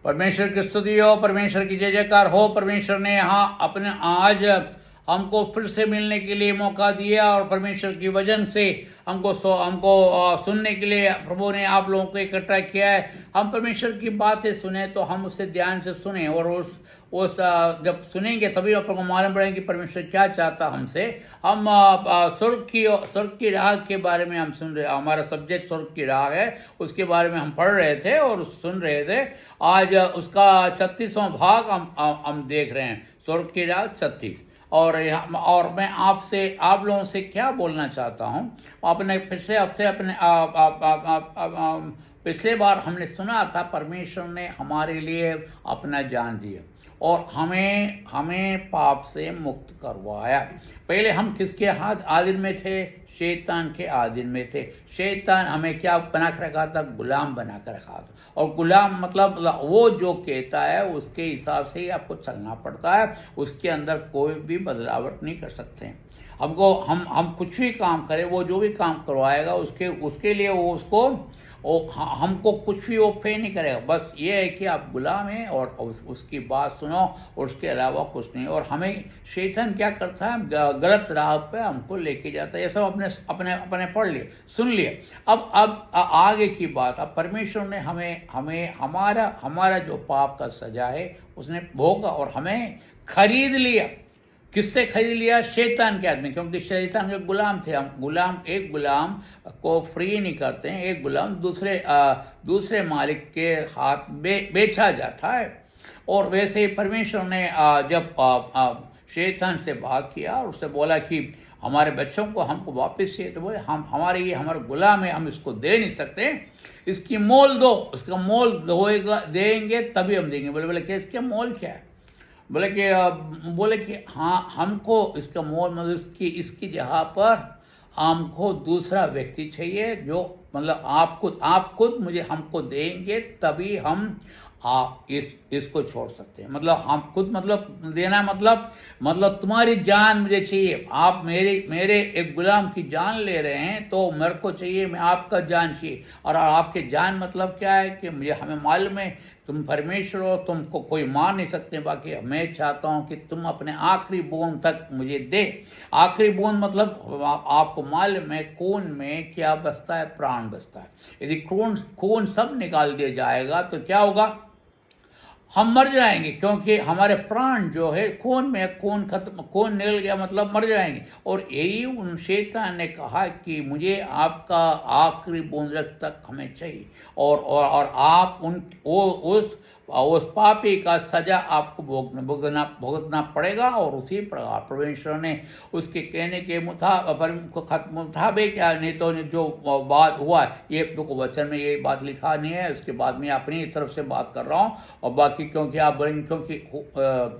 परमेश्वर की स्तुति हो, परमेश्वर की जय जयकार हो। परमेश्वर ने यहाँ अपने आज हमको फिर से मिलने के लिए मौका दिया और परमेश्वर की वजन से हमको सुनने के लिए प्रभु ने आप लोगों को इकट्ठा किया है। हम परमेश्वर की बातें सुने तो हम उससे ध्यान से सुने और उस जब सुनेंगे तभी आप लोगों को मालूम पड़ेगा कि परमेश्वर क्या चाहता हमसे। हम स्वर्ग की राह के बारे में हम सुन रहे, हमारा सब्जेक्ट स्वर्ग की राह है, उसके बारे में हम पढ़ रहे थे और सुन रहे थे। आज उसका 36वां भाग हम देख रहे हैं, स्वर्ग की राह 36। और मैं आप लोगों से क्या बोलना चाहता हूँ। अपने पिछले हफ्ते पिछले बार हमने सुना था परमेश्वर ने हमारे लिए अपना जान दिया और हमें पाप से मुक्त करवाया। पहले हम किसके आधीन में थे? शैतान के आधीन में थे। शैतान हमें क्या बना कर रखा था? गुलाम बना कर रखा था। और गुलाम मतलब वो जो कहता है उसके हिसाब से ही आपको चलना पड़ता है, उसके अंदर कोई भी बदलावट नहीं कर सकते हैं। हम कुछ भी काम करें, वो जो भी काम करवाएगा उसके लिए वो हमको कुछ भी वो पे नहीं करेगा। बस ये है कि आप गुलाम हैं और उसकी बात सुनो और उसके अलावा कुछ नहीं। और हमें शैतान क्या करता है? गलत राह पे हमको लेके जाता है। ये सब अपने पढ़ लिए, सुन लिए। अब आगे की बात, अब परमेश्वर ने हमें हमारा जो पाप का सजा है उसने भोगा और हमें खरीद लिया। किससे खरीद लिया? शैतान के आदमी, क्योंकि शैतान के गुलाम थे हम। एक गुलाम को फ्री नहीं करते हैं, एक गुलाम दूसरे मालिक के हाथ बेचा जाता है। और वैसे ही परमेश्वर ने जब शैतान से बात किया और उससे बोला कि हमारे बच्चों को हमको वापस चाहिए, तो बोले हमारा गुलाम है, हम इसको दे नहीं सकते, इसकी मोल दो। उसका मोल देंगे तभी हम देंगे। बोले कि इसका मोल क्या है? बोले कि हाँ, हमको इसका मोल मतलब इसकी जगह पर हमको दूसरा व्यक्ति चाहिए, जो मतलब आप खुद हमको देंगे तभी हम इसको छोड़ सकते हैं। मतलब हम खुद मतलब देना मतलब तुम्हारी जान मुझे चाहिए। आप मेरे एक गुलाम की जान ले रहे हैं तो मेरे को चाहिए, मैं आपका जान चाहिए। और आपके जान मतलब क्या है कि हमें मालूम है तुम परमेश्वर हो, तुमको कोई मार नहीं सकते। बाकी मैं चाहता हूं कि तुम अपने आखिरी बूंद तक मुझे दे। आखिरी बूंद मतलब आपको मालूम है खून में क्या बसता है? प्राण बसता है। यदि खून सब निकाल दिया जाएगा तो क्या होगा? हम मर जाएंगे, क्योंकि हमारे प्राण जो है खून निकल गया मतलब मर जाएंगे। और यही उन शैतान ने कहा कि मुझे आपका आखिरी बूंद तक हमें चाहिए और आप उस पापी का सजा आपको भुगतना पड़ेगा। और उसी प्रकार परमेश्वर ने उसके कहने के मुताबिक या नहीं तो जो बात हुआ, ये तो वचन में ये बात लिखा नहीं है, उसके बाद में अपनी तरफ से बात कर रहा हूँ। और बाकी क्योंकि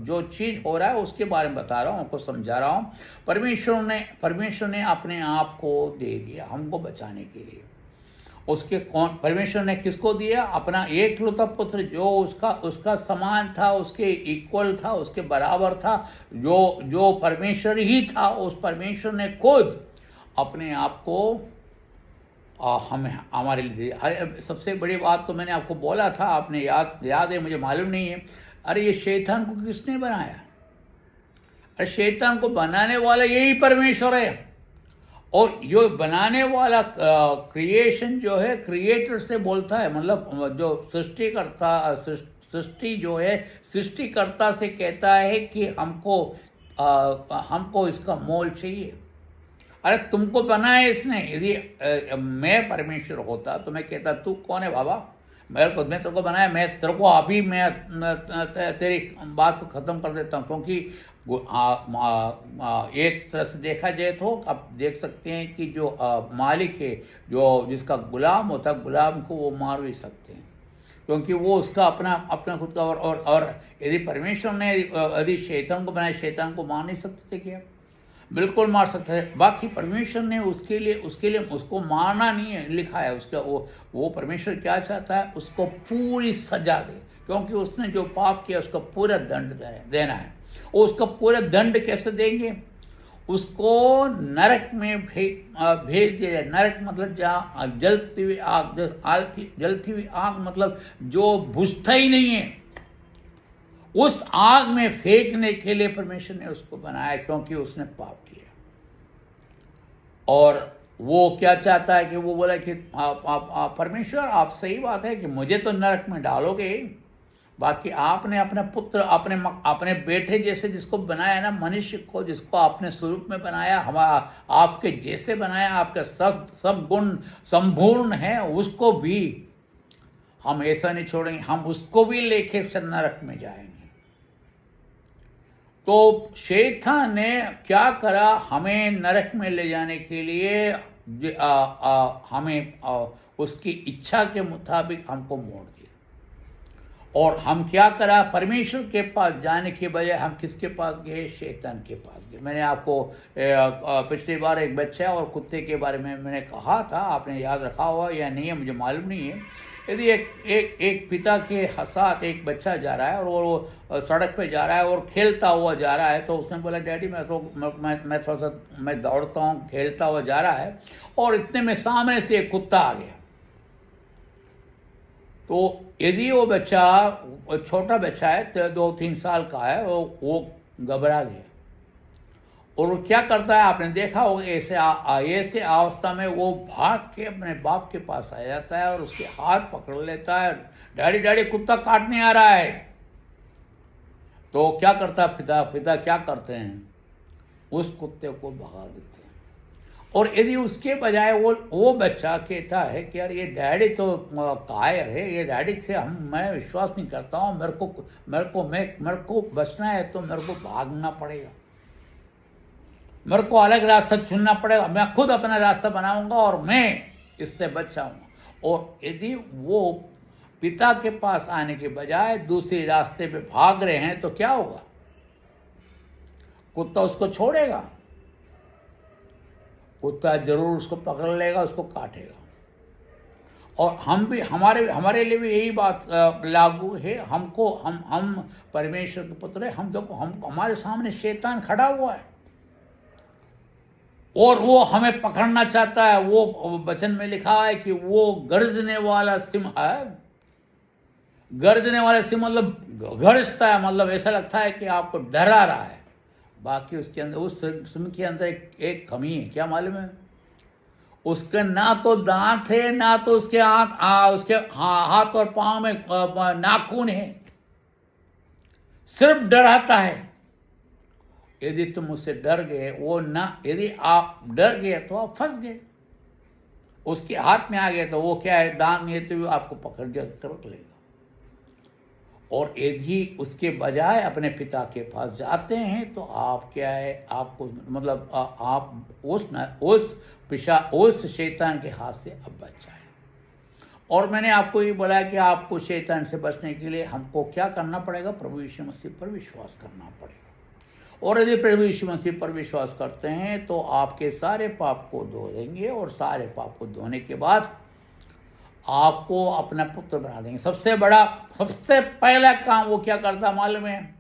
जो चीज हो रहा है उसके बारे में बता रहा हूँ, आपको समझा रहा हूँ। परमेश्वर ने अपने आप को दे दिया हमको बचाने के लिए। परमेश्वर ने किसको दिया? अपना एकलौता पुत्र, जो उसका समान था, उसके इक्वल था, उसके बराबर था, जो परमेश्वर ही था। उस परमेश्वर ने खुद अपने आप को हमारे लिए दिया। सबसे बड़ी बात तो मैंने आपको बोला था, आपने याद है, मुझे मालूम नहीं है। अरे ये शैतान को किसने बनाया? अरे शैतान को बनाने वाला यही परमेश्वर है। और जो बनाने वाला क्रिएशन जो है, क्रिएटर से बोलता है, मतलब जो सृष्टि जो है, सृष्टिकर्ता से कहता है कि हमको इसका मोल चाहिए। अरे तुमको बनाया इसने। यदि मैं परमेश्वर होता तो मैं कहता तू कौन है बाबा? मैं तेरे को बनाया, मैं तेरे को अभी मैं तेरी बात को ख़त्म कर देता हूँ। क्योंकि एक तरह से देखा जाए तो आप देख सकते हैं कि जो मालिक है, जिसका गुलाम होता है, गुलाम को वो मार भी सकते हैं, क्योंकि वो उसका अपना खुद का। और यदि परमेश्वर ने यदि शैतान को बनाया, शैतान को मार नहीं सकते थे क्या? बिल्कुल मार सकते हैं। बाकी परमेश्वर ने उसके लिए उसको मारना नहीं है लिखा है। उसका वो परमेश्वर क्या चाहता है? उसको पूरी सजा दे, क्योंकि उसने जो पाप किया उसका पूरा दंड देना है। और उसका पूरा दंड कैसे देंगे? उसको नरक में भेज दिया जाए। नरक मतलब जहाँ जलती हुई आग, जलती हुई आग मतलब जो बुझता ही नहीं है, उस आग में फेंकने के लिए परमेश्वर ने उसको बनाया, क्योंकि उसने पाप किया। और वो क्या चाहता है कि वो बोला कि परमेश्वर आप सही बात है कि मुझे तो नरक में डालोगे, बाकी आपने अपने पुत्र, अपने बेटे जैसे जिसको बनाया ना, मनुष्य को जिसको आपने स्वरूप में बनाया, हमारा आपके जैसे बनाया, आपका सब गुण संपूर्ण है, उसको भी हम ऐसा नहीं छोड़ेंगे, हम उसको भी लेके फिर नरक में जाएंगे। तो शैतान ने क्या करा, हमें नरक में ले जाने के लिए हमें उसकी इच्छा के मुताबिक हमको मोड़ दिया। और हम क्या करा, परमेश्वर के पास जाने के बजाय हम किसके पास गए, शैतान के पास गए। मैंने आपको पिछली बार एक बच्चा और कुत्ते के बारे में मैंने कहा था, आपने याद रखा हुआ या नहीं है मुझे मालूम नहीं है। यदि एक पिता के साथ एक बच्चा जा रहा है और वो सड़क पे जा रहा है और खेलता हुआ जा रहा है, तो उसने बोला डैडी मैं थोड़ा सा मैं दौड़ता हूँ, खेलता हुआ जा रहा है, और इतने में सामने से एक कुत्ता आ गया। तो यदि वो बच्चा, छोटा बच्चा है, 2-3 साल का है, वो घबरा गया। और वो क्या करता है, आपने देखा होगा, ऐसे अवस्था में वो भाग के अपने बाप के पास आ जाता है और उसके हाथ पकड़ लेता है, डैडी डैडी कुत्ता काटने आ रहा है। तो क्या करता पिता क्या करते हैं, उस कुत्ते को भगा देते हैं। और यदि उसके बजाय वो बच्चा कहता है कि यार ये डैडी तो कायर है, ये डैडी से मैं विश्वास नहीं करता हूँ, मेरे को बचना है तो मेरे को भागना पड़ेगा, मेरे को अलग रास्ता चुनना पड़ेगा, मैं खुद अपना रास्ता बनाऊंगा और मैं इससे बच जाऊंगा। और यदि वो पिता के पास आने के बजाय दूसरे रास्ते पे भाग रहे हैं तो क्या होगा, कुत्ता उसको छोड़ेगा, कुत्ता जरूर उसको पकड़ लेगा, उसको काटेगा। और हम भी, हमारे लिए भी यही बात लागू है। हम परमेश्वर के पुत्र हैं, हम देखो, हमारे सामने शैतान खड़ा हुआ है और वो हमें पकड़ना चाहता है। वो वचन में लिखा है कि वो गरजने वाला सिंह है। गरजने वाला सिंह मतलब गरजता है, मतलब ऐसा लगता है कि आपको डरा रहा है, बाकी उसके अंदर, उस सिंह के अंदर एक कमी है। क्या मालूम है, उसके ना तो दांत है, ना तो उसके हाथ और पांव में नाखून है, सिर्फ डराता है। यदि तुम उससे डर गए, यदि आप डर गए तो आप फंस गए, उसके हाथ में आ गए तो वो क्या है, दांत नहीं है तो आपको पकड़ कर रख लेगा। और यदि उसके बजाय अपने पिता के पास जाते हैं तो आप क्या है, आपको मतलब आप उस शैतान के हाथ से अब बच जाए। और मैंने आपको ये बोला कि आपको शैतान से बचने के लिए हमको क्या करना पड़ेगा, प्रभु यीशु मसीह पर विश्वास करना पड़ेगा। और यदि प्रभु यीशु मसीह पर विश्वास करते हैं तो आपके सारे पाप को धो देंगे, और सारे पाप को धोने के बाद आपको अपना पुत्र बना देंगे। सबसे पहला काम वो क्या करता मालूम है,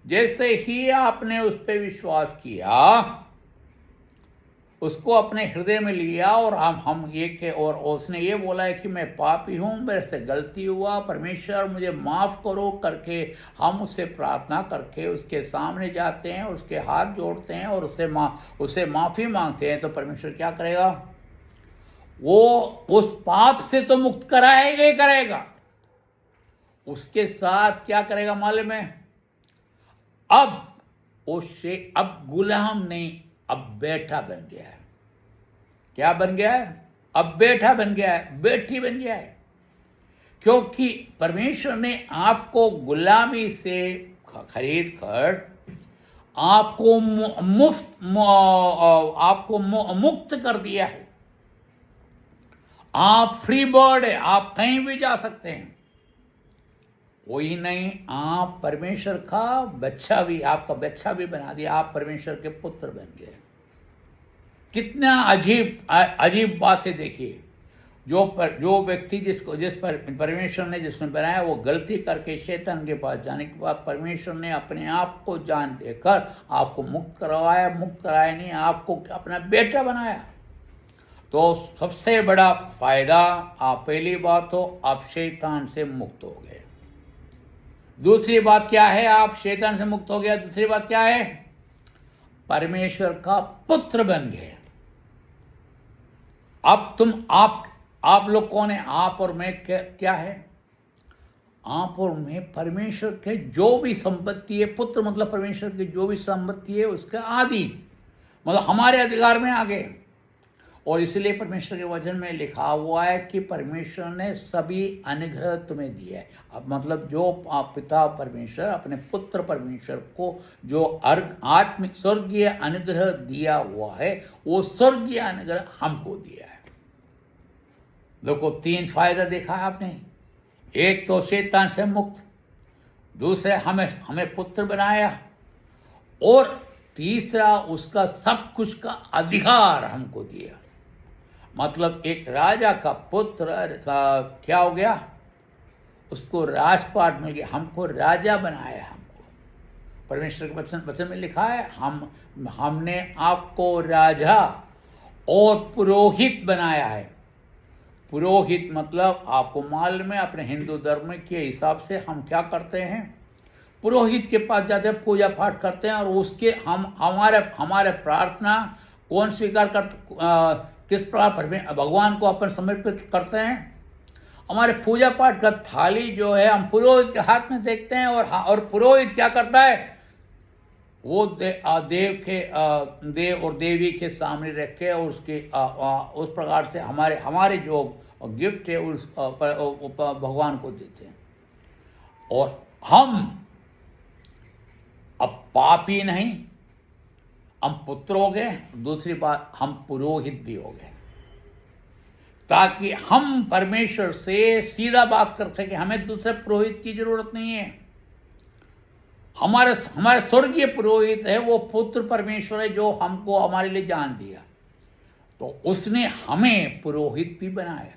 जैसे ही आपने उस पर विश्वास किया, उसको अपने हृदय में लिया, और हम ये के और उसने ये बोला है कि मैं पापी हूँ, मेरे से गलती हुआ, परमेश्वर मुझे माफ़ करो करके हम उससे प्रार्थना करके उसके सामने जाते हैं, उसके हाथ जोड़ते हैं और उससे माफ़ी मांगते हैं, तो परमेश्वर क्या करेगा, वो उस पाप से तो मुक्त करेगा, उसके साथ क्या करेगा मालूम है, अब गुलाम नहीं, अब बेटा बन गया है। क्या बन गया है, अब बेटा बन गया है, बेटी बन गया है। क्योंकि परमेश्वर ने आपको गुलामी से खरीद कर आपको मुक्त कर दिया है। आप फ्री बर्ड है, आप कहीं भी जा सकते हैं। कोई नहीं, आप परमेश्वर का बच्चा भी, आपका बच्चा भी बना दिया, आप परमेश्वर के पुत्र बन गए। कितना अजीब बात है। देखिए, जो व्यक्ति जिस परमेश्वर ने जिसमें बनाया वो गलती करके शैतान के पास जाने के बाद परमेश्वर ने अपने आप को जान देकर आपको मुक्त कराया नहीं, आपको अपना बेटा बनाया। तो सबसे बड़ा फायदा, आप पहली बात तो आप शैतान से मुक्त हो गए। दूसरी बात क्या है? आप शैतान से मुक्त हो गया। दूसरी बात क्या है? परमेश्वर का पुत्र बन गए। अब आप लोग कौन है? आप और मैं क्या है? आप और मैं परमेश्वर के जो भी संपत्ति है, पुत्र मतलब परमेश्वर की जो भी संपत्ति है उसका आदि, मतलब हमारे अधिकार में आ गए। और इसलिए परमेश्वर के वचन में लिखा हुआ है कि परमेश्वर ने सभी अनुग्रह तुम्हें दिया है। अब मतलब जो पिता परमेश्वर अपने पुत्र परमेश्वर को जो आत्मिक स्वर्गीय अनुग्रह दिया हुआ है, वो स्वर्गीय अनुग्रह हमको दिया है। देखो, 3 फायदा देखा है आपने। एक तो शैतान से मुक्त, दूसरे हमें पुत्र बनाया, और तीसरा उसका सब कुछ का अधिकार हमको दिया। मतलब एक राजा का पुत्र का क्या हो गया? उसको राजपाट मिल गया, हमको राजा बनाया। हमको परमेश्वर के वचन में लिखा है, हमने आपको राजा और पुरोहित बनाया है। पुरोहित मतलब आपको मालूम है, अपने हिंदू धर्म के हिसाब से हम क्या करते हैं? पुरोहित के पास जाते हैं, पूजा पाठ करते हैं, और उसके हमारे प्रार्थना कौन स्वीकार करते? किस प्रकार भगवान को अपन समर्पित करते हैं? हमारे पूजा पाठ का थाली जो है हम पुरोहित के हाथ में देखते हैं, और पुरोहित क्या करता है? वो देव और देवी के सामने रख के और उसके उस प्रकार से हमारे जो गिफ्ट है उस भगवान को देते हैं। और हम अब पापी नहीं, हम पुत्र हो गए। दूसरी बात, हम पुरोहित भी हो गए, ताकि हम परमेश्वर से सीधा बात कर सके। हमें दूसरे पुरोहित की जरूरत नहीं है। हमारे स्वर्गीय पुरोहित है वो पुत्र परमेश्वर है, जो हमको हमारे लिए जान दिया। तो उसने हमें पुरोहित भी बनाया,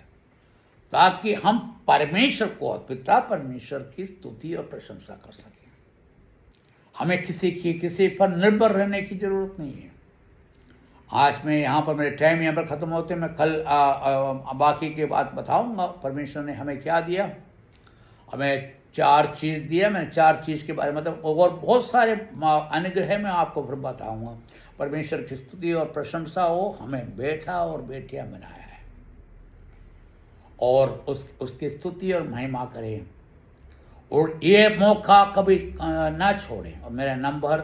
ताकि हम परमेश्वर को, पिता परमेश्वर की स्तुति और प्रशंसा कर सकें। हमें किसी पर निर्भर रहने की जरूरत नहीं है। आज मैं यहाँ पर, मेरे टाइम यहाँ पर ख़त्म होते, मैं कल बाकी के बात बताऊँगा। परमेश्वर ने हमें क्या दिया? हमें 4 चीज़ दिया। मैंने 4 चीज़ के बारे में, मतलब और बहुत सारे अनुग्रह में आपको फिर बताऊँगा। परमेश्वर की स्तुति और प्रशंसा हो, हमें बेटा और बेटियाँ बनाया है, और उसकी स्तुति और महिमा करें, और ये मौका कभी ना छोड़ें। और मेरा नंबर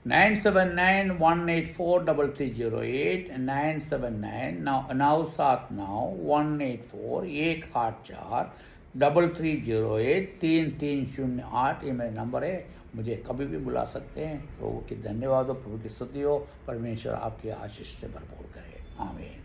9791843308 9791843308 ये मेरा नंबर है। मुझे कभी भी बुला सकते हैं। प्रभु की धन्यवाद हो, प्रभु की स्तुति हो। परमेश्वर आपकी आशीष से भरपूर करे। आमीन।